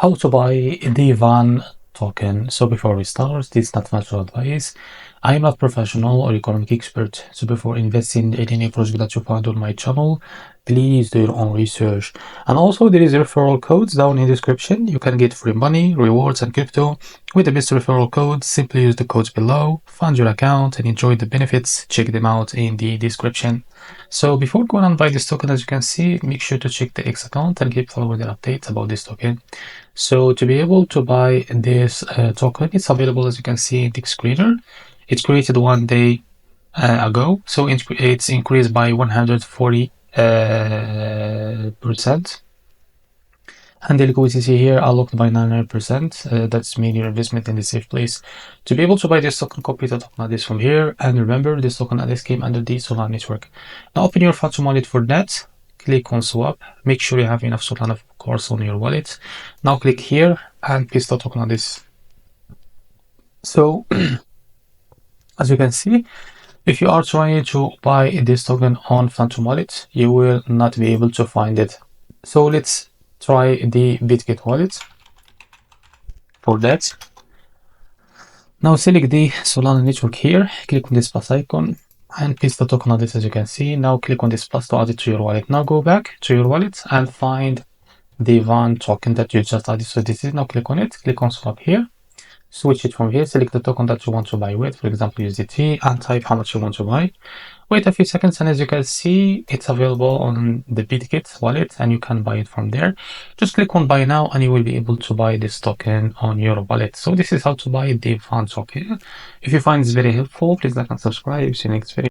how to buy the DEVANN token. So before we start, this is not financial advice. I am not professional or economic expert. So before investing in any project that you find on my channel, please do your own research. And also there is referral codes down in the description. You can get free money, rewards and crypto with the best referral code. Simply use the codes below, fund your account and enjoy the benefits. Check them out in the description. So before going and buy this token, as you can see, make sure to check the X account and keep following the updates about this token. So to be able to buy this token, it's available, as you can see in the screener. It's created 1 day ago, so it's increased by 140%. And the liquidity here unlocked by 99%. That's mean your investment in the safe place. To be able to buy this token, copy the token address from here. And remember, this token address came under the Solana network. Now open your Phantom wallet for that. Click on swap. Make sure you have enough Solana, of course, on your wallet. Now click here and paste the token address. So as you can see, if you are trying to buy this token on Phantom wallet, you will not be able to find it. So let's try the Bitget wallet. For that, now select the Solana network here, click on this plus icon and paste the token address. As you can see, now click on this plus to add it to your wallet. Now go back to your wallet and find the DEVANN token that you just added. So this is, now click on it, click on swap here, switch it from here, select the token that you want to buy with, for example USDT, and type how much you want to buy. Wait a few seconds, and as you can see, it's available on the Bitget wallet and you can buy it from there. Just click on buy now and you will be able to buy this token on your wallet. So this is how to buy the DEVANN token. If you find this very helpful, please like and subscribe. See you next video.